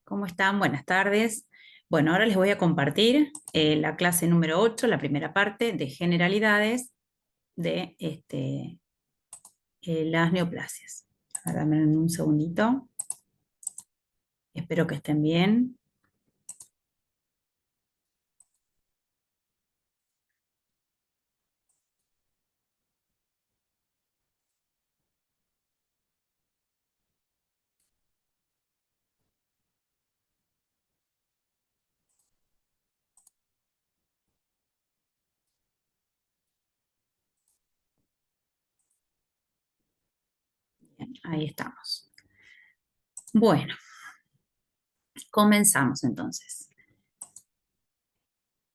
¿Cómo están? Buenas tardes. Bueno, ahora les voy a compartir la clase número 8, la primera parte de generalidades de las neoplasias. Ahora dame un segundito. Espero que estén bien. Bien, ahí estamos. Bueno, comenzamos entonces.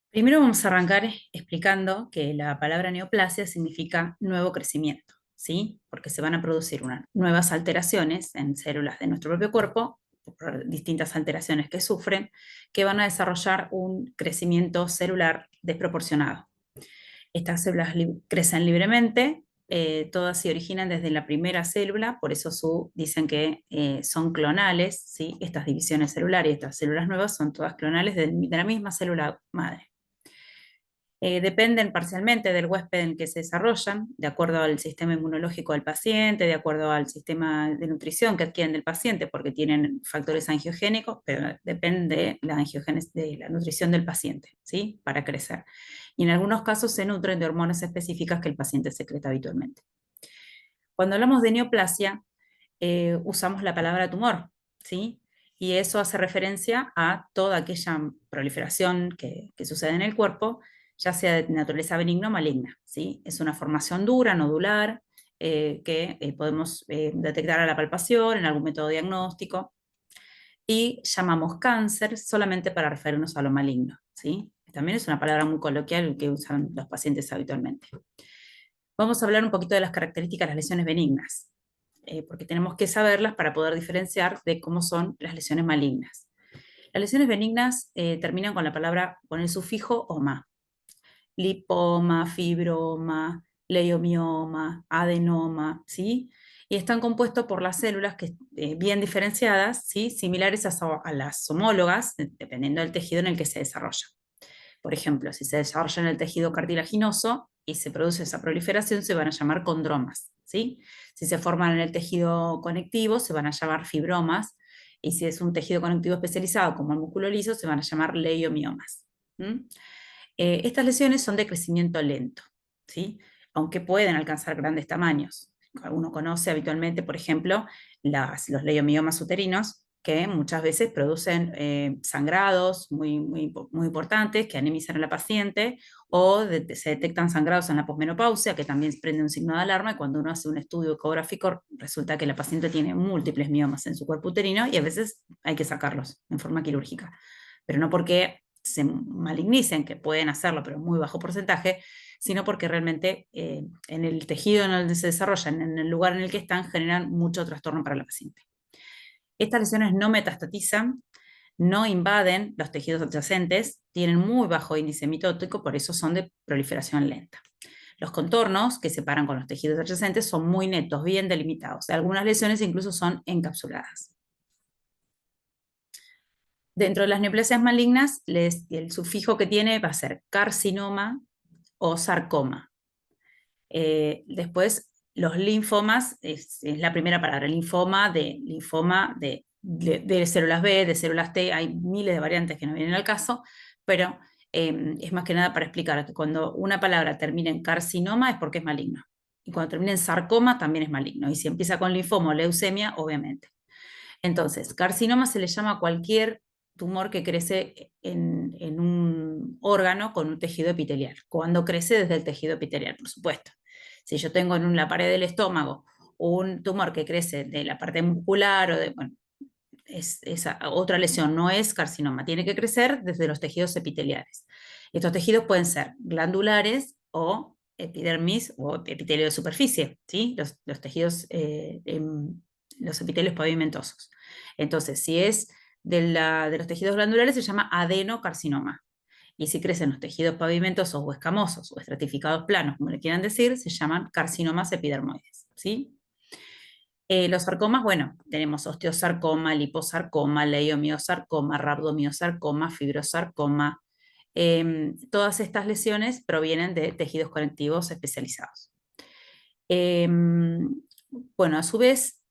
Primero vamos a arrancar explicando que la palabra neoplasia significa nuevo crecimiento, ¿sí? Porque se van a producir nuevas alteraciones en células de nuestro propio cuerpo, por distintas alteraciones que sufren, que van a desarrollar un crecimiento celular desproporcionado. Estas células crecen libremente, todas se originan desde la primera célula, por eso dicen que son clonales, ¿sí? Estas divisiones celulares, estas células nuevas son todas clonales de la misma célula madre. Dependen parcialmente del huésped en el que se desarrollan, de acuerdo al sistema inmunológico del paciente, de acuerdo al sistema de nutrición que adquieren del paciente, porque tienen factores angiogénicos, pero depende de de la nutrición del paciente, ¿sí? Para crecer. Y en algunos casos se nutren de hormonas específicas que el paciente secreta habitualmente. Cuando hablamos de neoplasia, usamos la palabra tumor, ¿sí? Y eso hace referencia a toda aquella proliferación que sucede en el cuerpo, ya sea de naturaleza benigna o maligna, ¿sí? Es una formación dura, nodular, que podemos detectar a la palpación, en algún método diagnóstico, y llamamos cáncer solamente para referirnos a lo maligno, ¿sí? También es una palabra muy coloquial que usan los pacientes habitualmente. Vamos a hablar un poquito de las características de las lesiones benignas, porque tenemos que saberlas para poder diferenciar de cómo son las lesiones malignas. Las lesiones benignas terminan con la palabra, con el sufijo oma. Lipoma, fibroma, leiomioma, adenoma, ¿sí? Y están compuestos por las células que, bien diferenciadas, ¿sí? Similares a las homólogas, dependiendo del tejido en el que se desarrolla. Por ejemplo, si se desarrolla en el tejido cartilaginoso y se produce esa proliferación, se van a llamar condromas, ¿sí? Si se forman en el tejido conectivo, se van a llamar fibromas, y si es un tejido conectivo especializado como el músculo liso, se van a llamar leiomiomas. Estas lesiones son de crecimiento lento, ¿sí? Aunque pueden alcanzar grandes tamaños. Uno conoce habitualmente, por ejemplo, los leiomiomas uterinos, que muchas veces producen sangrados muy importantes que anemizan a la paciente, o se detectan sangrados en la posmenopausia, que también prende un signo de alarma, y cuando uno hace un estudio ecográfico resulta que la paciente tiene múltiples miomas en su cuerpo uterino y a veces hay que sacarlos en forma quirúrgica, pero no porque se malignicen, que pueden hacerlo, pero en muy bajo porcentaje, sino porque realmente en el tejido en donde se desarrollan, en el lugar en el que están, generan mucho trastorno para la paciente. Estas lesiones no metastatizan, no invaden los tejidos adyacentes, tienen muy bajo índice mitótico, por eso son de proliferación lenta. Los contornos que separan con los tejidos adyacentes son muy netos, bien delimitados. Algunas lesiones incluso son encapsuladas. Dentro de las neoplasias malignas, el sufijo que tiene va a ser carcinoma o sarcoma. Después, los linfomas, es la primera palabra, linfoma de células B, de células T, hay miles de variantes que no vienen al caso, pero es más que nada para explicar que cuando una palabra termina en carcinoma es porque es maligno. Y cuando termina en sarcoma también es maligno. Y si empieza con linfoma o leucemia, obviamente. Entonces, carcinoma se le llama a cualquier tumor que crece en un órgano con un tejido epitelial, cuando crece desde el tejido epitelial, por supuesto. Si yo tengo en la pared del estómago un tumor que crece de la parte muscular o de, bueno, esa otra lesión, no es carcinoma, tiene que crecer desde los tejidos epiteliales. Estos tejidos pueden ser glandulares o epidermis o epitelio de superficie, ¿sí? Los tejidos, los epitelios pavimentosos. Entonces, si es de los tejidos glandulares, se llama adenocarcinoma. Y si crecen los tejidos pavimentosos o escamosos o estratificados planos, como le quieran decir, se llaman carcinomas epidermoides, ¿sí? Los sarcomas, bueno, tenemos osteosarcoma, liposarcoma, leiomiosarcoma, rabdomiosarcoma, fibrosarcoma. Todas estas lesiones provienen de tejidos conectivos especializados. Bueno, a su vez,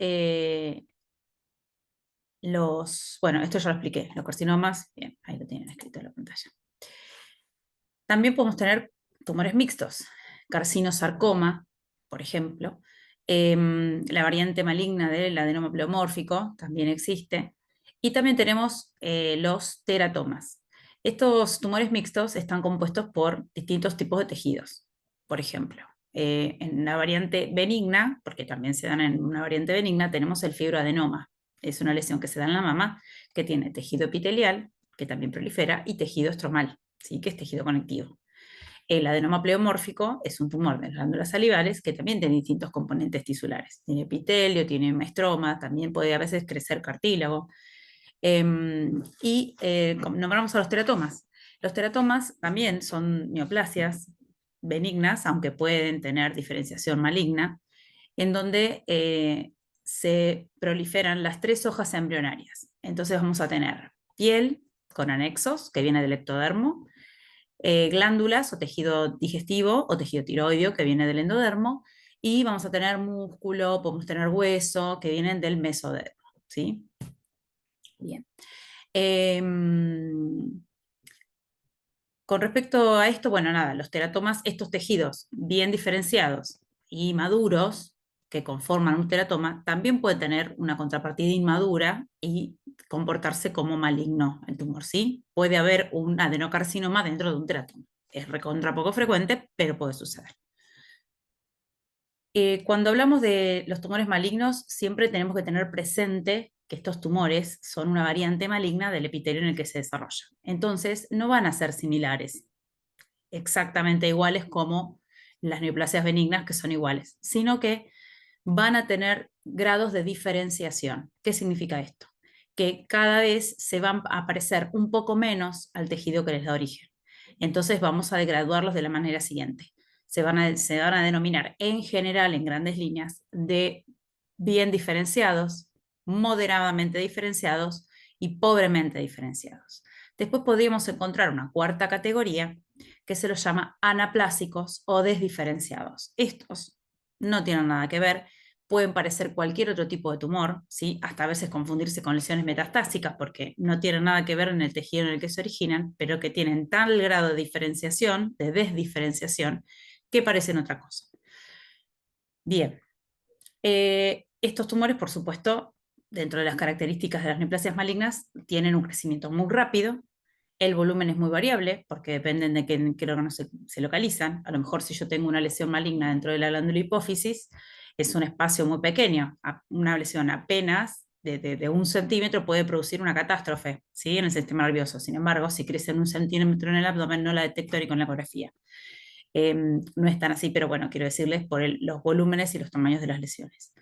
bueno, esto ya lo expliqué, los carcinomas, bien, ahí lo tienen escrito en la pantalla. También podemos tener tumores mixtos, carcinosarcoma, por ejemplo. La variante maligna del adenoma pleomórfico también existe. Y también tenemos los teratomas. Estos tumores mixtos están compuestos por distintos tipos de tejidos. Por ejemplo, en la variante benigna, porque también se dan en una variante benigna, tenemos el fibroadenoma. Es una lesión que se da en la mama, que tiene tejido epitelial, que también prolifera, y tejido estromal, ¿sí? Que es tejido conectivo. El adenoma pleomórfico es un tumor de las glándulas salivales que también tiene distintos componentes tisulares. Tiene epitelio, tiene estroma, también puede a veces crecer cartílago. Nombramos a los teratomas. Los teratomas también son neoplasias benignas, aunque pueden tener diferenciación maligna, en donde se proliferan las tres hojas embrionarias. Entonces vamos a tener piel con anexos, que viene del ectodermo, glándulas o tejido digestivo o tejido tiroideo, que viene del endodermo, y vamos a tener músculo, podemos tener hueso, que vienen del mesodermo, ¿sí? Bien. Con respecto a esto, bueno, nada, los teratomas, estos tejidos bien diferenciados y maduros que conforman un teratoma, también puede tener una contrapartida inmadura y comportarse como maligno el tumor, ¿sí? Puede haber un adenocarcinoma dentro de un teratoma. Es recontra poco frecuente, pero puede suceder. Cuando hablamos de los tumores malignos, siempre tenemos que tener presente que estos tumores son una variante maligna del epitelio en el que se desarrollan. Entonces, no van a ser similares, exactamente iguales como las neoplasias benignas, que son iguales, sino que van a tener grados de diferenciación. ¿Qué significa esto? Que cada vez se van a parecer un poco menos al tejido que les da origen. Entonces vamos a degraduarlos de la manera siguiente. Se van a denominar en general, en grandes líneas, de bien diferenciados, moderadamente diferenciados y pobremente diferenciados. Después podríamos encontrar una cuarta categoría que se los llama anaplásicos o desdiferenciados. Estos no tienen nada que ver, pueden parecer cualquier otro tipo de tumor, ¿sí? Hasta a veces confundirse con lesiones metastásicas porque no tienen nada que ver en el tejido en el que se originan, pero que tienen tal grado de diferenciación, de desdiferenciación, que parecen otra cosa. Bien, estos tumores, por supuesto, dentro de las características de las neoplasias malignas, tienen un crecimiento muy rápido. El volumen es muy variable porque dependen de qué órganos se localizan. A lo mejor si yo tengo una lesión maligna dentro de la glándula hipófisis, es un espacio muy pequeño. Una lesión apenas de 1 centímetro puede producir una catástrofe, ¿sí? En el sistema nervioso. Sin embargo, si crece en 1 centímetro en el abdomen, no la detecto ni con la ecografía. No es tan así, pero bueno, quiero decirles por los volúmenes y los tamaños de las lesiones.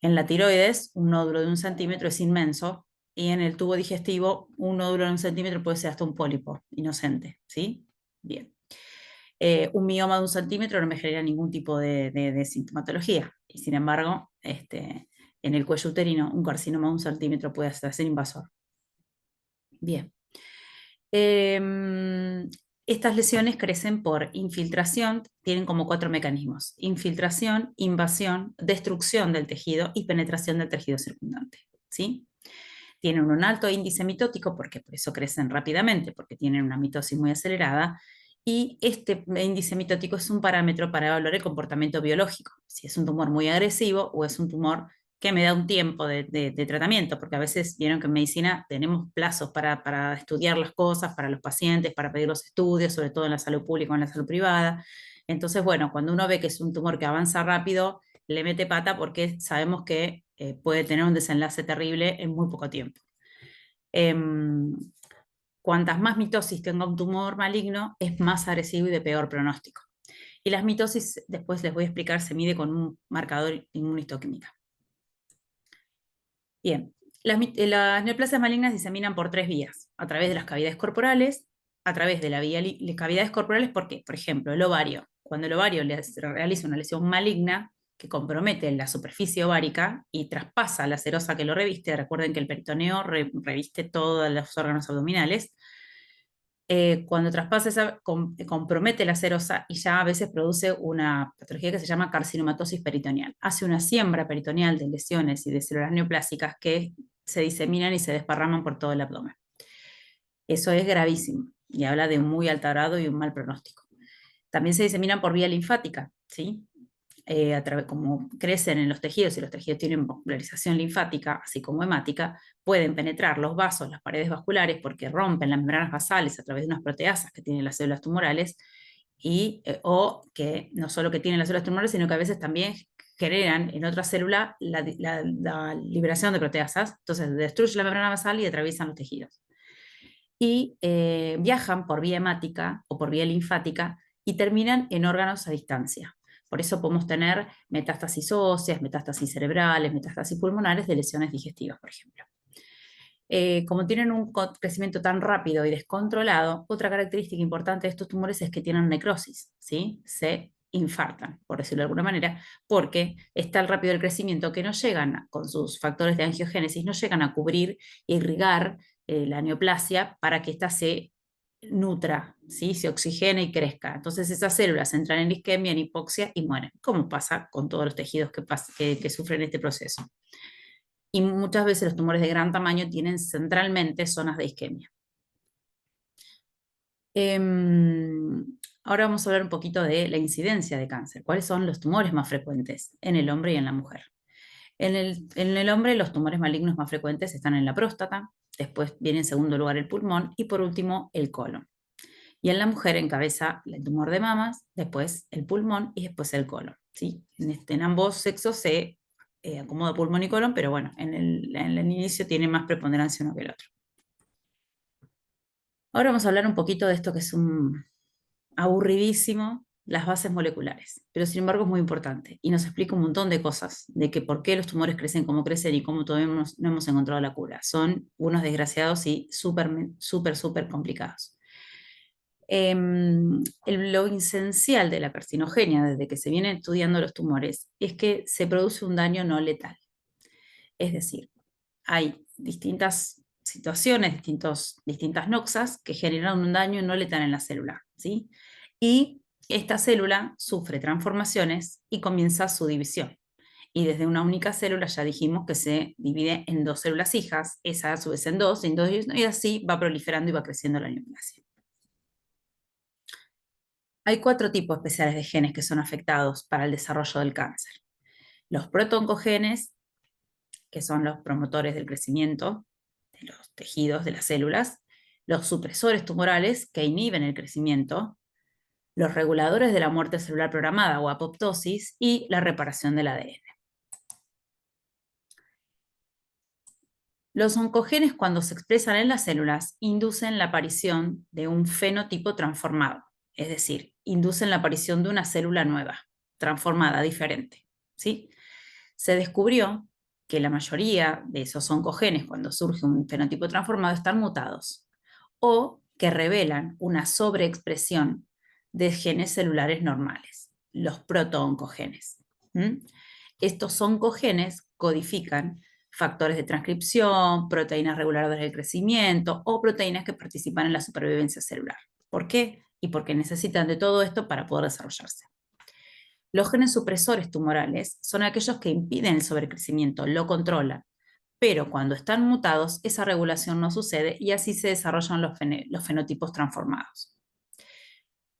En la tiroides, un nódulo de 1 centímetro es inmenso, y en el tubo digestivo, un nódulo de 1 centímetro puede ser hasta un pólipo inocente, ¿sí? Bien. Un mioma de 1 centímetro no me genera ningún tipo de sintomatología, y sin embargo, en el cuello uterino, un carcinoma de 1 centímetro puede hasta ser invasor. Bien. Estas lesiones crecen por infiltración, tienen como 4 mecanismos: infiltración, invasión, destrucción del tejido y penetración del tejido circundante, ¿sí? Tienen un alto índice mitótico, porque por eso crecen rápidamente, porque tienen una mitosis muy acelerada, y este índice mitótico es un parámetro para evaluar el comportamiento biológico, si es un tumor muy agresivo o es un tumor que me da un tiempo de tratamiento, porque a veces vieron que en medicina tenemos plazos para estudiar las cosas, para los pacientes, para pedir los estudios, sobre todo en la salud pública o en la salud privada. Entonces, bueno, cuando uno ve que es un tumor que avanza rápido, le mete pata porque sabemos que puede tener un desenlace terrible en muy poco tiempo. Cuantas más mitosis tenga un tumor maligno, es más agresivo y de peor pronóstico. Y las mitosis, después les voy a explicar, se mide con un marcador inmunistoquímica. Bien, las neoplasias malignas diseminan por 3 vías: a través de las cavidades corporales, a través de las cavidades corporales, porque, por ejemplo, el ovario, cuando el ovario realiza una lesión maligna, que compromete la superficie ovárica y traspasa la serosa que lo reviste. Recuerden que el peritoneo reviste todos los órganos abdominales. Cuando traspasa compromete la serosa y ya a veces produce una patología que se llama carcinomatosis peritoneal. Hace una siembra peritoneal de lesiones y de células neoplásicas que se diseminan y se desparraman por todo el abdomen. Eso es gravísimo y habla de un muy alto grado y un mal pronóstico. También se diseminan por vía linfática, ¿sí? Como crecen en los tejidos y los tejidos tienen vascularización linfática, así como hemática, pueden penetrar los vasos, las paredes vasculares, porque rompen las membranas basales a través de unas proteasas que tienen las células tumorales, o que no solo que tienen las células tumorales, sino que a veces también generan en otra célula la liberación de proteasas, entonces destruyen la membrana basal y atraviesan los tejidos. Y viajan por vía hemática o por vía linfática y terminan en órganos a distancia. Por eso podemos tener metástasis óseas, metástasis cerebrales, metástasis pulmonares de lesiones digestivas, por ejemplo. Como tienen un crecimiento tan rápido y descontrolado, otra característica importante de estos tumores es que tienen necrosis, ¿sí? Se infartan, por decirlo de alguna manera, porque es tan rápido el crecimiento que no llegan, con sus factores de angiogénesis, no llegan a cubrir e irrigar la neoplasia para que ésta se nutra, ¿sí? Se oxigene y crezca. Entonces esas células entran en isquemia, en hipoxia y mueren, como pasa con todos los tejidos que sufren este proceso. Y muchas veces los tumores de gran tamaño tienen centralmente zonas de isquemia. Ahora vamos a hablar un poquito de la incidencia de cáncer. ¿Cuáles son los tumores más frecuentes en el hombre y en la mujer? En el hombre los tumores malignos más frecuentes están en la próstata, después viene en segundo lugar el pulmón y por último el colon. Y en la mujer encabeza el tumor de mamas, después el pulmón y después el colon, ¿sí? En ambos sexos se acomoda pulmón y colon, pero bueno, en el inicio tiene más preponderancia uno que el otro. Ahora vamos a hablar un poquito de esto que es un aburridísimo, las bases moleculares, pero sin embargo es muy importante y nos explica un montón de cosas, de que por qué los tumores crecen como crecen y cómo todavía no hemos encontrado la cura. Son unos desgraciados y súper complicados. Lo esencial de la carcinogenia, desde que se vienen estudiando los tumores, es que se produce un daño no letal. Es decir, hay distintas situaciones, distintas noxas que generan un daño no letal en la célula, ¿sí? Y esta célula sufre transformaciones y comienza su división. Y desde una única célula ya dijimos que se divide en dos células hijas, esa a su vez en dos, y así va proliferando y va creciendo la neoplasia. Hay 4 tipos especiales de genes que son afectados para el desarrollo del cáncer. Los protoncogenes, que son los promotores del crecimiento de los tejidos de las células, los supresores tumorales, que inhiben el crecimiento, los reguladores de la muerte celular programada o apoptosis y la reparación del ADN. Los oncogenes, cuando se expresan en las células, inducen la aparición de un fenotipo transformado, es decir, inducen la aparición de una célula nueva, transformada, diferente, ¿sí? Se descubrió que la mayoría de esos oncogenes, cuando surge un fenotipo transformado, están mutados o que revelan una sobreexpresión de genes celulares normales, los protooncogenes. Estos oncogenes codifican factores de transcripción, proteínas reguladoras del crecimiento o proteínas que participan en la supervivencia celular. ¿Por qué? Y porque necesitan de todo esto para poder desarrollarse. Los genes supresores tumorales son aquellos que impiden el sobrecrecimiento, lo controlan, pero cuando están mutados, esa regulación no sucede y así se desarrollan los fenotipos transformados.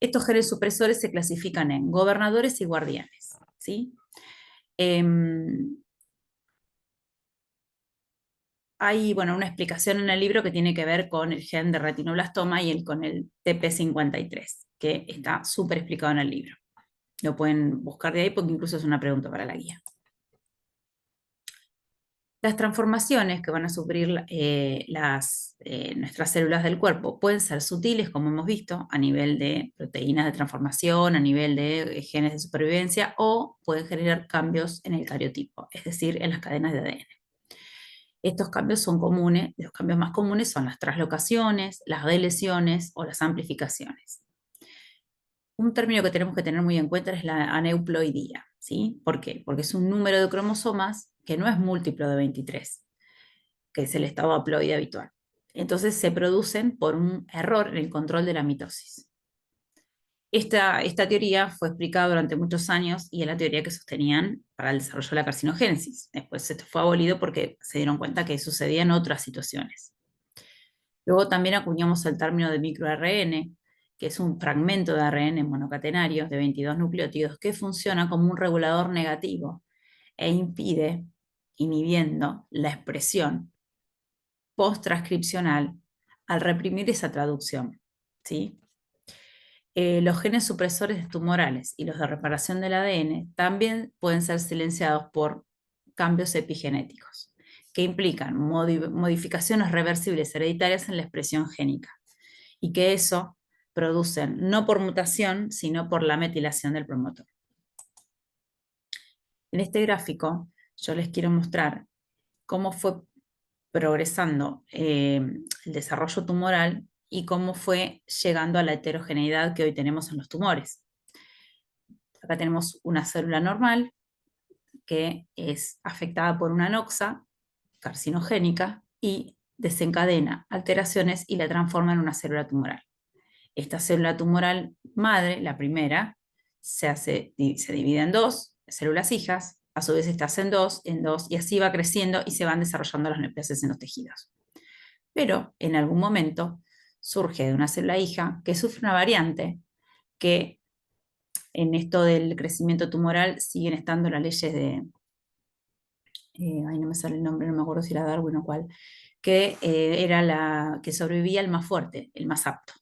Estos genes supresores se clasifican en gobernadores y guardianes, ¿sí? Hay una explicación en el libro que tiene que ver con el gen de retinoblastoma y con el TP53, que está súper explicado en el libro. Lo pueden buscar de ahí porque incluso es una pregunta para la guía. Las transformaciones que van a sufrir nuestras células del cuerpo pueden ser sutiles, como hemos visto, a nivel de proteínas de transformación, a nivel de genes de supervivencia, o pueden generar cambios en el cariotipo, es decir, en las cadenas de ADN. Estos cambios son comunes, los cambios más comunes son las translocaciones, las deleciones o las amplificaciones. Un término que tenemos que tener muy en cuenta es la aneuploidía. ¿sí? ¿Por qué? Porque es un número de cromosomas que no es múltiplo de 23, que es el estado haploide habitual. Entonces se producen por un error en el control de la mitosis. Esta teoría fue explicada durante muchos años y es la teoría que sostenían para el desarrollo de la carcinogénesis. Después esto fue abolido porque se dieron cuenta que sucedía en otras situaciones. Luego también acuñamos el término de microARN, que es un fragmento de ARN monocatenario de 22 nucleótidos que funciona como un regulador negativo e impide, inhibiendo la expresión post-transcripcional al reprimir esa traducción, ¿sí? Los genes supresores tumorales y los de reparación del ADN también pueden ser silenciados por cambios epigenéticos, que implican modificaciones reversibles hereditarias en la expresión génica, y que eso producen no por mutación, sino por la metilación del promotor. En este gráfico yo les quiero mostrar cómo fue progresando el desarrollo tumoral y cómo fue llegando a la heterogeneidad que hoy tenemos en los tumores. Acá tenemos una célula normal que es afectada por una noxa carcinogénica y desencadena alteraciones y la transforma en una célula tumoral. Esta célula tumoral madre, la primera, se divide en dos células hijas, a su vez estas en dos, y así va creciendo y se van desarrollando las neoplasias en los tejidos. Pero en algún momento surge de una célula hija que sufre una variante que en esto del crecimiento tumoral siguen estando las leyes de, ay, no me sale el nombre, no me acuerdo si era Darwin o cuál, que era la que sobrevivía el más fuerte, el más apto.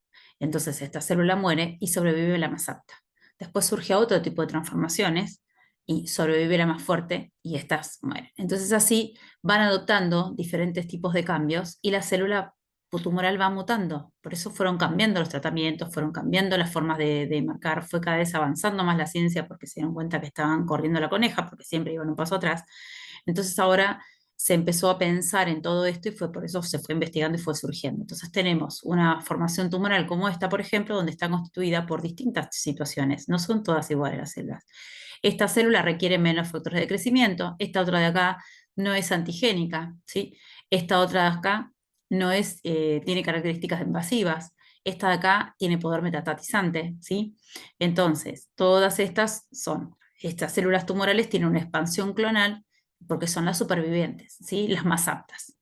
Entonces esta célula muere y sobrevive la más apta. Después surge otro tipo de transformaciones y sobrevive la más fuerte y estas mueren. Entonces así van adoptando diferentes tipos de cambios y la célula tumoral va mutando. Por eso fueron cambiando los tratamientos, fueron cambiando las formas de marcar, fue cada vez avanzando más la ciencia porque se dieron cuenta que estaban corriendo la coneja, porque siempre iban un paso atrás. Entonces ahora se empezó a pensar en todo esto y fue por eso se fue investigando y fue surgiendo. Entonces tenemos una formación tumoral como esta, por ejemplo, donde está constituida por distintas situaciones. No son todas iguales las células. Esta célula requiere menos factores de crecimiento, esta otra de acá no es antigénica, ¿sí? Esta otra de acá no es, tiene características invasivas, esta de acá tiene poder metastatizante, ¿sí? Entonces, todas estas células tumorales tienen una expansión clonal porque son las supervivientes, ¿sí? Las más aptas.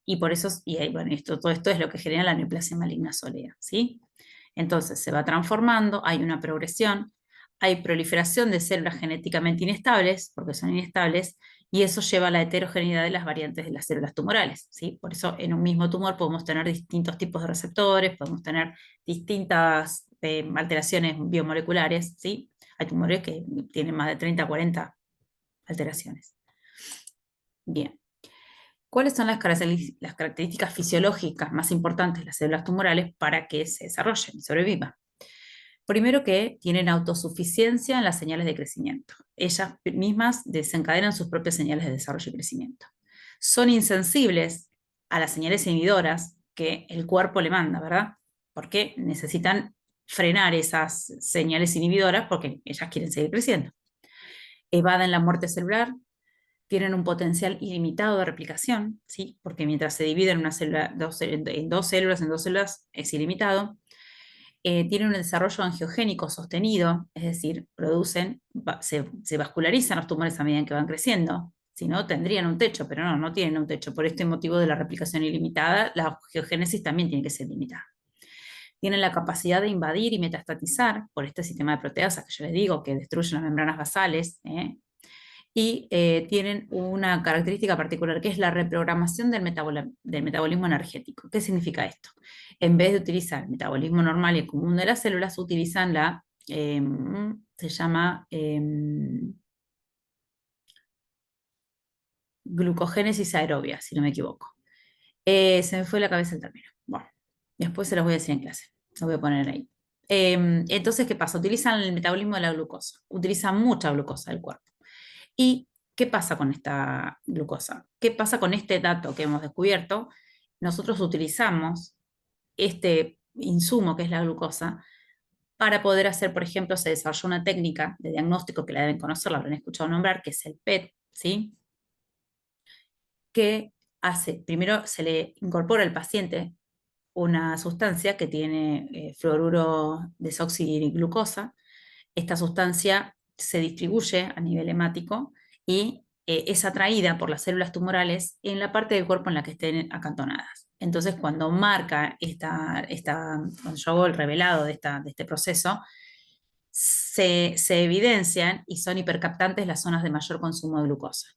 Y por eso, bueno, todo esto es lo que genera la neoplasia maligna solea, ¿sí? Entonces se va transformando, hay una progresión, hay proliferación de células genéticamente inestables, porque son inestables, y eso lleva a la heterogeneidad de las variantes de las células tumorales, ¿sí? Por eso en un mismo tumor podemos tener distintos tipos de receptores, podemos tener distintas alteraciones biomoleculares, ¿sí? Hay tumores que tienen más de 30, 40 alteraciones. Bien. ¿Cuáles son las características fisiológicas más importantes de las células tumorales para que se desarrollen y sobrevivan? Primero que tienen autosuficiencia en las señales de crecimiento. Ellas mismas desencadenan sus propias señales de desarrollo y crecimiento. Son insensibles a las señales inhibidoras que el cuerpo le manda, ¿verdad? Porque necesitan frenar esas señales inhibidoras porque ellas quieren seguir creciendo. Evaden la muerte celular, tienen un potencial ilimitado de replicación, ¿sí? Porque mientras se dividen una célula, en dos células es ilimitado. Tienen un desarrollo angiogénico sostenido, es decir, se vascularizan los tumores a medida que van creciendo. Si no, tendrían un techo, pero no tienen un techo. Por este motivo de la replicación ilimitada, la angiogénesis también tiene que ser limitada. Tienen la capacidad de invadir y metastatizar por este sistema de proteasas que yo les digo, que destruyen las membranas basales, y tienen una característica particular que es la reprogramación del metabolismo energético. ¿Qué significa esto? En vez de utilizar el metabolismo normal y común de las células, utilizan se llama glucogénesis aerobia, si no me equivoco. Se me fue la cabeza el término. Bueno, después se los voy a decir en clase. Lo voy a poner ahí. Entonces, ¿qué pasa? Utilizan el metabolismo de la glucosa. Utilizan mucha glucosa del cuerpo. ¿Y qué pasa con esta glucosa? ¿Qué pasa con este dato que hemos descubierto? Nosotros utilizamos este insumo que es la glucosa para poder hacer, por ejemplo, se desarrolló una técnica de diagnóstico que la deben conocer, la habrán escuchado nombrar, que es el PET, ¿sí? Que hace, primero se le incorpora al paciente una sustancia que tiene fluoruro desoxiriglucosa. Esta sustancia se distribuye a nivel hemático y es atraída por las células tumorales en la parte del cuerpo en la que estén acantonadas. Entonces, cuando marca cuando yo hago el revelado de este proceso, se evidencian y son hipercaptantes las zonas de mayor consumo de glucosa.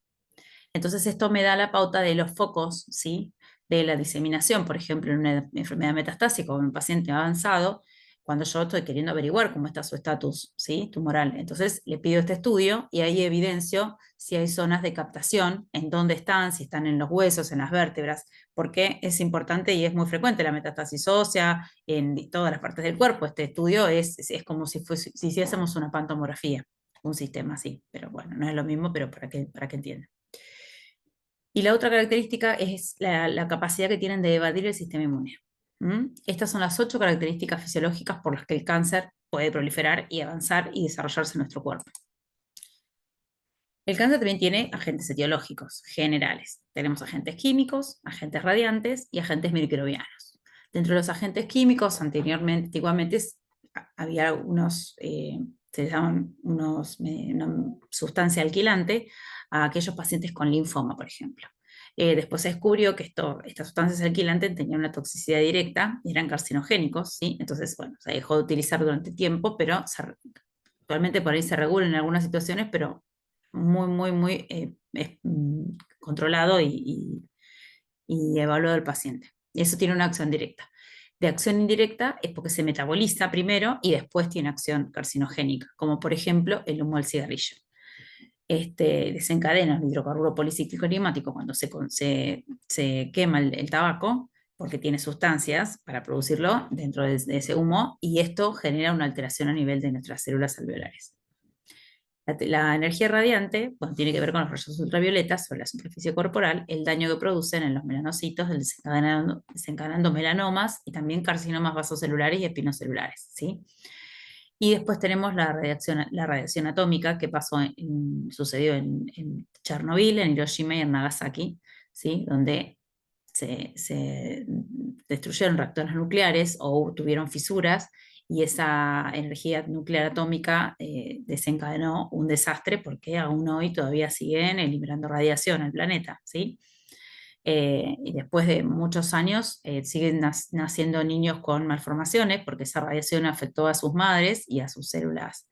Entonces esto me da la pauta de los focos, ¿sí? De la diseminación, por ejemplo, en una enfermedad metastásica o en un paciente avanzado, cuando yo estoy queriendo averiguar cómo está su estatus, ¿sí? Tumoral. Entonces le pido este estudio y ahí evidencio si hay zonas de captación, en dónde están, si están en los huesos, en las vértebras, porque es importante y es muy frecuente la metástasis ósea en todas las partes del cuerpo. Este estudio es como si hiciésemos una pantomografía, un sistema así, pero bueno, no es lo mismo, pero para que entiendan. Y la otra característica es la capacidad que tienen de evadir el sistema inmune. ¿Mm? Estas son las 8 características fisiológicas por las que el cáncer puede proliferar y avanzar y desarrollarse en nuestro cuerpo. El cáncer también tiene agentes etiológicos generales. Tenemos agentes químicos, agentes radiantes y agentes microbianos. Dentro de los agentes químicos, antiguamente había se llaman una sustancia alquilante a aquellos pacientes con linfoma, por ejemplo. Después se descubrió que estas sustancias alquilantes tenían una toxicidad directa y eran carcinogénicos, ¿sí? Entonces, bueno, se dejó de utilizar durante tiempo, pero actualmente por ahí se regula en algunas situaciones, pero muy controlado y evaluado el paciente. Y eso tiene una acción directa. De acción indirecta es porque se metaboliza primero y después tiene acción carcinogénica, como por ejemplo el humo del cigarrillo. Desencadena el hidrocarburo policíclico enigmático cuando se quema el tabaco, porque tiene sustancias para producirlo dentro de ese humo, y esto genera una alteración a nivel de nuestras células alveolares. La energía radiante, bueno, tiene que ver con los rayos ultravioletas sobre la superficie corporal, el daño que producen en los melanocitos, desencadenando melanomas y también carcinomas vasocelulares y espinocelulares, ¿sí? Y después tenemos la radiación atómica que sucedió en Chernobyl, en Hiroshima y en Nagasaki, ¿sí? Donde se destruyeron reactores nucleares o tuvieron fisuras y esa energía nuclear atómica desencadenó un desastre porque aún hoy todavía siguen liberando radiación al planeta, ¿sí? Y después de muchos años siguen naciendo niños con malformaciones porque esa radiación afectó a sus madres y a sus células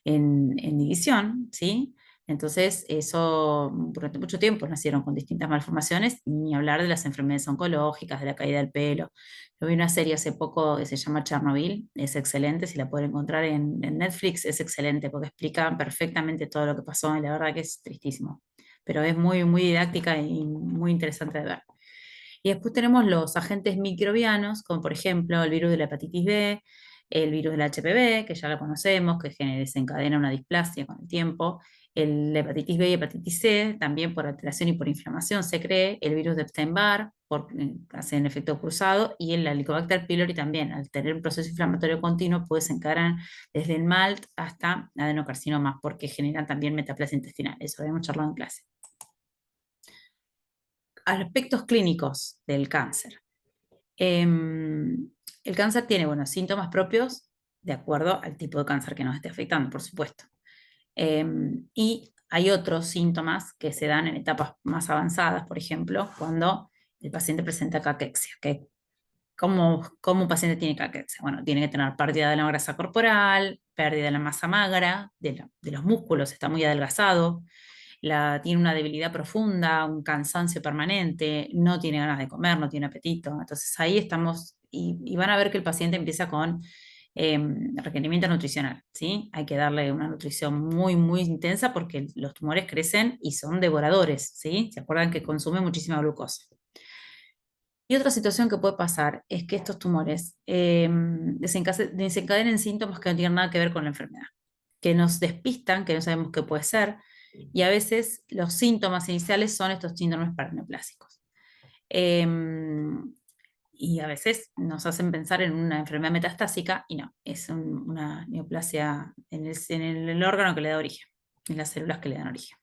en división, ¿sí? Entonces, eso durante mucho tiempo nacieron con distintas malformaciones, ni hablar de las enfermedades oncológicas, de la caída del pelo. Yo vi una serie hace poco que se llama Chernobyl, es excelente, si la pueden encontrar en Netflix, es excelente porque explica perfectamente todo lo que pasó y la verdad que es tristísimo, pero es muy didáctica y muy interesante de ver. Y después tenemos los agentes microbianos, como por ejemplo el virus de la hepatitis B, el virus del HPV, que ya lo conocemos, que desencadena una displasia con el tiempo, la hepatitis B y hepatitis C, también por alteración y por inflamación se cree, el virus de Epstein-Barr, hacen efecto cruzado, y el Helicobacter pylori también, al tener un proceso inflamatorio continuo, puede desencadenar desde el MALT hasta adenocarcinomas, porque generan también metaplasia intestinal, eso lo hemos charlado en clase. Aspectos clínicos del cáncer. El cáncer tiene, bueno, síntomas propios de acuerdo al tipo de cáncer que nos esté afectando, por supuesto. Y hay otros síntomas que se dan en etapas más avanzadas, por ejemplo, cuando el paciente presenta caquexia. ¿Cómo un paciente tiene caquexia? Bueno, tiene que tener pérdida de la grasa corporal, pérdida de la masa magra, de los músculos, está muy adelgazado, tiene una debilidad profunda, un cansancio permanente, no tiene ganas de comer, no tiene apetito. Entonces ahí estamos y van a ver que el paciente empieza con requerimiento nutricional, ¿sí? Hay que darle una nutrición muy intensa porque los tumores crecen y son devoradores, ¿sí? ¿Se acuerdan que consumen muchísima glucosa? Y otra situación que puede pasar es que estos tumores desencadenen síntomas que no tienen nada que ver con la enfermedad, que nos despistan, que no sabemos qué puede ser, y a veces los síntomas iniciales son estos síndromes paraneoplásicos. y a veces nos hacen pensar en una enfermedad metastásica y no, es una neoplasia en el órgano que le da origen, en las células que le dan origen.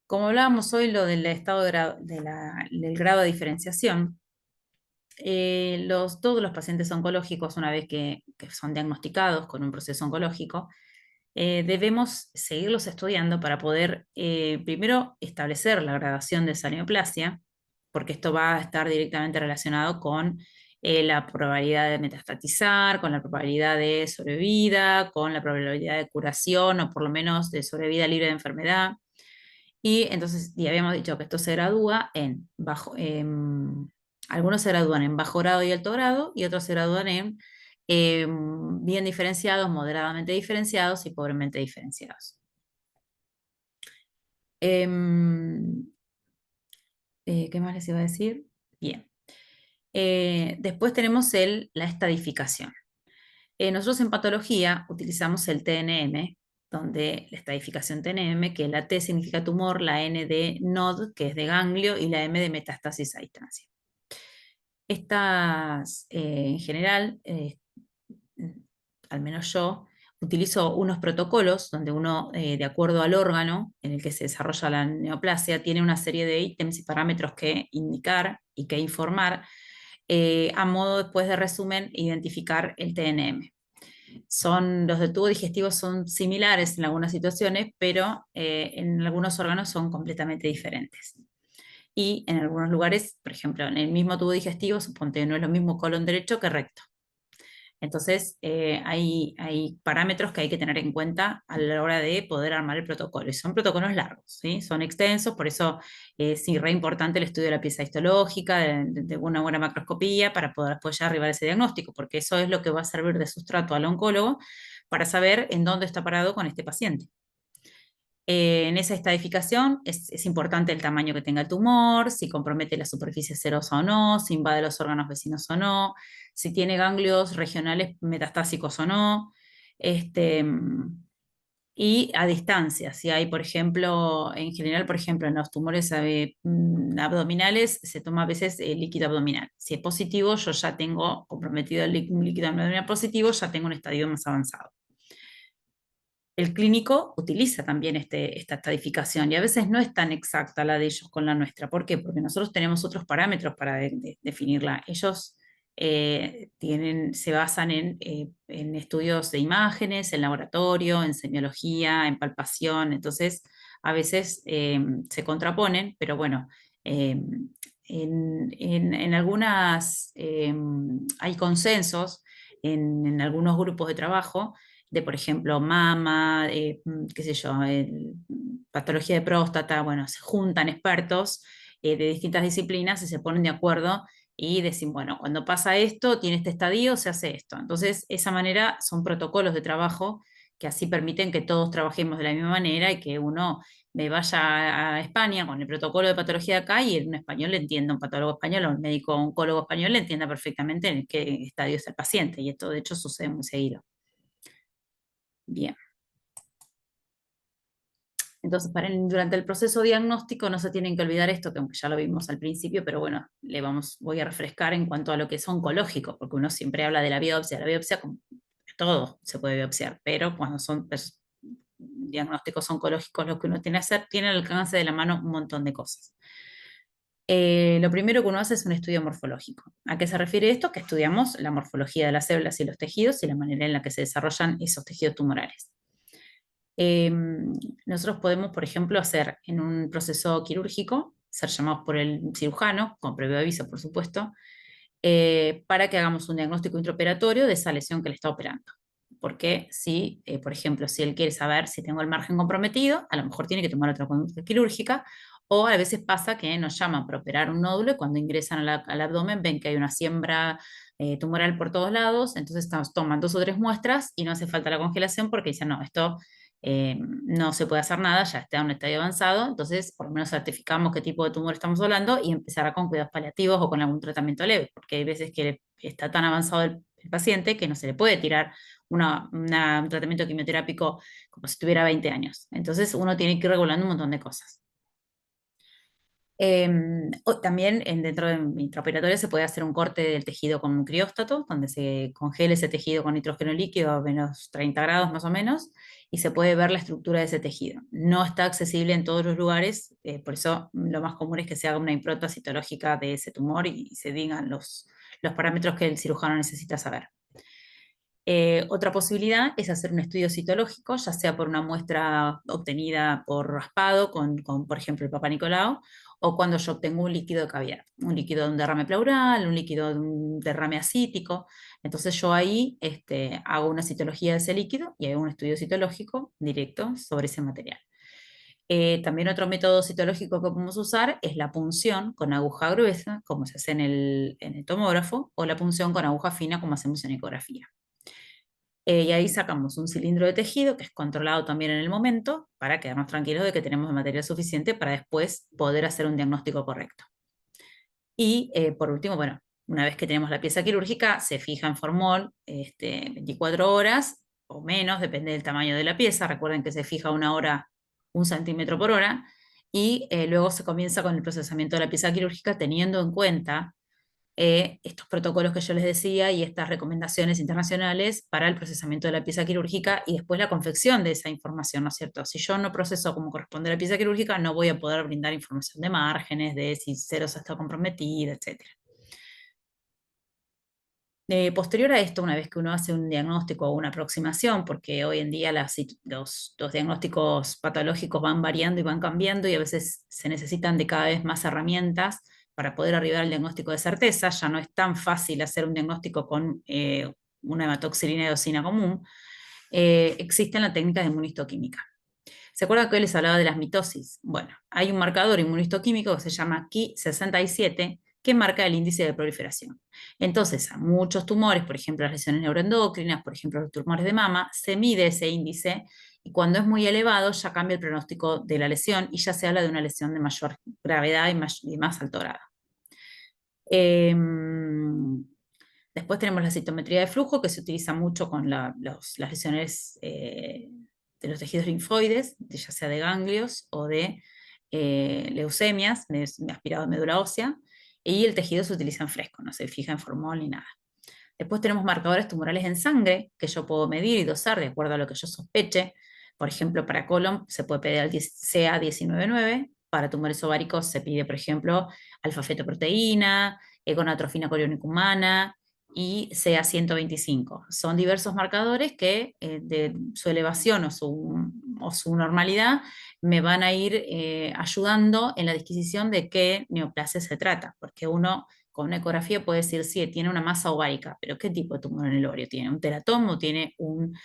Como hablábamos hoy, lo del estado del grado de diferenciación, todos los pacientes oncológicos, una vez que son diagnosticados con un proceso oncológico, debemos seguirlos estudiando para poder, primero, establecer la gradación de esa neoplasia, porque esto va a estar directamente relacionado con la probabilidad de metastatizar, con la probabilidad de sobrevida, con la probabilidad de curación o por lo menos de sobrevida libre de enfermedad. Y entonces, ya habíamos dicho que esto se gradúa algunos se gradúan en bajo grado y alto grado, y otros se gradúan en bien diferenciados, moderadamente diferenciados y pobremente diferenciados. Em, ¿Qué más les iba a decir? Bien. Después tenemos la estadificación. Nosotros en patología utilizamos el TNM, donde la estadificación TNM, que la T significa tumor, la N de node, que es de ganglio, y la M de metástasis a distancia. Estas, en general, al menos yo, utilizo unos protocolos donde uno, de acuerdo al órgano en el que se desarrolla la neoplasia, tiene una serie de ítems y parámetros que indicar y que informar, a modo después de resumen, identificar el TNM. Los del tubo digestivo son similares en algunas situaciones, pero en algunos órganos son completamente diferentes. Y en algunos lugares, por ejemplo, en el mismo tubo digestivo, suponte no es lo mismo colon derecho que recto. Entonces, hay parámetros que hay que tener en cuenta a la hora de poder armar el protocolo. Y son protocolos largos, ¿sí? Son extensos, por eso es re importante el estudio de la pieza histológica, de una buena macroscopía, para poder apoyar arribar ese diagnóstico, porque eso es lo que va a servir de sustrato al oncólogo para saber en dónde está parado con este paciente. En esa estadificación es importante el tamaño que tenga el tumor, si compromete la superficie serosa o no, si invade los órganos vecinos o no, si tiene ganglios regionales metastásicos o no, este, y a distancia. Si hay, por ejemplo, en general, por ejemplo, en los tumores abdominales se toma a veces líquido abdominal. Si es positivo, yo ya tengo comprometido un líquido abdominal positivo, ya tengo un estadio más avanzado. El clínico utiliza también esta estadificación y a veces no es tan exacta la de ellos con la nuestra. ¿Por qué? Porque nosotros tenemos otros parámetros para definirla. Ellos se basan en estudios de imágenes, en laboratorio, en semiología, en palpación. Entonces, a veces se contraponen, pero bueno, eh, en algunas hay consensos en algunos grupos de trabajo de, por ejemplo, mama, qué sé yo, patología de próstata. Bueno, se juntan expertos de distintas disciplinas y se ponen de acuerdo y decir, bueno, cuando pasa esto, tiene este estadio, se hace esto. Entonces, esa manera son protocolos de trabajo que así permiten que todos trabajemos de la misma manera y que uno me vaya a España con el protocolo de patología de acá y un español le entienda, un patólogo español o un médico oncólogo español le entienda perfectamente en qué estadio es el paciente. Y esto, de hecho, sucede muy seguido. Bien. Entonces, durante el proceso diagnóstico no se tienen que olvidar esto, que aunque ya lo vimos al principio, pero bueno, voy a refrescar en cuanto a lo que es oncológico, porque uno siempre habla de la biopsia como todo se puede biopsiar, pero cuando son diagnósticos oncológicos lo que uno tiene que hacer, tiene al alcance de la mano un montón de cosas. Lo primero que uno hace es un estudio morfológico. ¿A qué se refiere esto? Que estudiamos la morfología de las células y los tejidos y la manera en la que se desarrollan esos tejidos tumorales. Eh, Nosotros podemos, por ejemplo, hacer en un proceso quirúrgico, ser llamados por el cirujano, con previo aviso, por supuesto, para que hagamos un diagnóstico intraoperatorio de esa lesión que le está operando. Porque si, por ejemplo, si él quiere saber si tengo el margen comprometido, a lo mejor tiene que tomar otra conducta quirúrgica, o a veces pasa que nos llaman para operar un nódulo y cuando ingresan al abdomen ven que hay una siembra tumoral por todos lados, entonces toman 2 o 3 muestras y no hace falta la congelación porque dicen, no, esto no se puede hacer nada, ya está en un estadio avanzado, entonces por lo menos certificamos qué tipo de tumor estamos hablando y empezar con cuidados paliativos o con algún tratamiento leve, porque hay veces que está tan avanzado el paciente que no se le puede tirar un tratamiento quimioterápico como si tuviera 20 años. Entonces uno tiene que ir regulando un montón de cosas. También dentro de mi intraoperatoria se puede hacer un corte del tejido con un crióstato, donde se congela ese tejido con nitrógeno líquido a menos 30 grados más o menos, y se puede ver la estructura de ese tejido. No está accesible en todos los lugares, por eso lo más común es que se haga una impronta citológica de ese tumor y se digan los parámetros que el cirujano necesita saber. Otra posibilidad es hacer un estudio citológico, ya sea por una muestra obtenida por raspado, por ejemplo, el Papa Nicolau, o cuando yo obtengo un líquido de cavidad, un líquido de un derrame pleural, un líquido de un derrame acítico. Entonces yo ahí hago una citología de ese líquido y hago un estudio citológico directo sobre ese material. También otro método citológico que podemos usar es la punción con aguja gruesa, como se hace en el tomógrafo, o la punción con aguja fina, como hacemos en ecografía. Y ahí sacamos un cilindro de tejido que es controlado también en el momento para quedarnos tranquilos de que tenemos material suficiente para después poder hacer un diagnóstico correcto. Y por último, bueno, una vez que tenemos la pieza quirúrgica, se fija en formol 24 horas o menos, depende del tamaño de la pieza. Recuerden que se fija una hora, 1 centímetro por hora. Y luego se comienza con el procesamiento de la pieza quirúrgica teniendo en cuenta estos protocolos que yo les decía y estas recomendaciones internacionales para el procesamiento de la pieza quirúrgica y después la confección de esa información, ¿no es cierto? Si yo no proceso como corresponde la pieza quirúrgica, no voy a poder brindar información de márgenes, de si serosa está comprometida, etcétera. Posterior a esto, una vez que uno hace un diagnóstico o una aproximación, porque hoy en día los diagnósticos patológicos van variando y van cambiando y a veces se necesitan de cada vez más herramientas para poder arribar al diagnóstico de certeza, ya no es tan fácil hacer un diagnóstico con una hematoxilina eosina común, existe la técnica de inmunistoquímica. ¿Se acuerdan que hoy les hablaba de las mitosis? Bueno, hay un marcador inmunistoquímico que se llama Ki67 que marca el índice de proliferación. Entonces, a muchos tumores, por ejemplo, las lesiones neuroendocrinas, por ejemplo, los tumores de mama, se mide ese índice y cuando es muy elevado ya cambia el pronóstico de la lesión y ya se habla de una lesión de mayor gravedad y más alto grado. Después tenemos la citometría de flujo, que se utiliza mucho con las lesiones de los tejidos linfoides, ya sea de ganglios o de leucemias, de aspirado de médula ósea, y el tejido se utiliza en fresco, no se fija en formol ni nada. Después tenemos marcadores tumorales en sangre, que yo puedo medir y dosar de acuerdo a lo que yo sospeche. Por ejemplo, para colon se puede pedir al CA 19,9, para tumores ováricos se pide, por ejemplo, alfa-fetoproteína, gonadotrofina coriónica humana, y CA 125. Son diversos marcadores que de su elevación o su normalidad me van a ir ayudando en la disquisición de qué neoplasia se trata, porque uno con una ecografía puede decir, sí, tiene una masa ovárica, pero ¿qué tipo de tumor en el ovario? ¿Tiene un teratoma o tiene un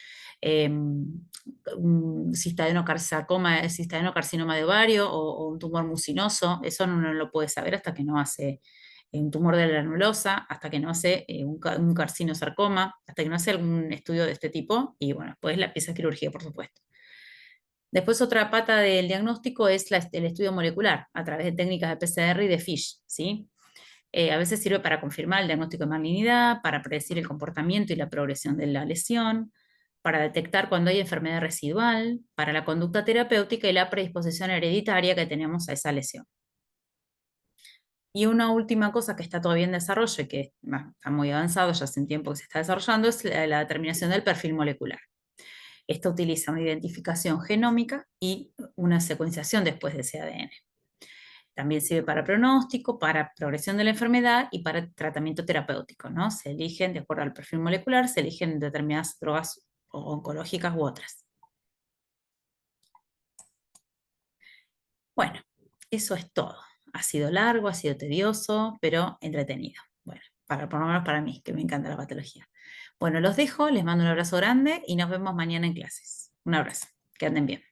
cistadenocarcinoma de ovario o un tumor mucinoso? Eso no lo puede saber hasta que no hace un tumor de la granulosa, hasta que no hace un carcinosarcoma, hasta que no hace algún estudio de este tipo, y bueno, pues la pieza quirúrgica, por supuesto. Después otra pata del diagnóstico es el estudio molecular, a través de técnicas de PCR y de FISH, ¿sí? A veces sirve para confirmar el diagnóstico de malignidad, para predecir el comportamiento y la progresión de la lesión, para detectar cuando hay enfermedad residual, para la conducta terapéutica y la predisposición hereditaria que tenemos a esa lesión. Y una última cosa que está todavía en desarrollo y que está muy avanzado, ya hace un tiempo que se está desarrollando, es la determinación del perfil molecular. Esto utiliza una identificación genómica y una secuenciación después de ese ADN. También sirve para pronóstico, para progresión de la enfermedad y para tratamiento terapéutico, ¿no? Se eligen, de acuerdo al perfil molecular, se eligen determinadas drogas oncológicas u otras. Bueno, eso es todo. Ha sido largo, ha sido tedioso, pero entretenido. Bueno, por lo menos para mí, que me encanta la patología. Bueno, los dejo, les mando un abrazo grande y nos vemos mañana en clases. Un abrazo, que anden bien.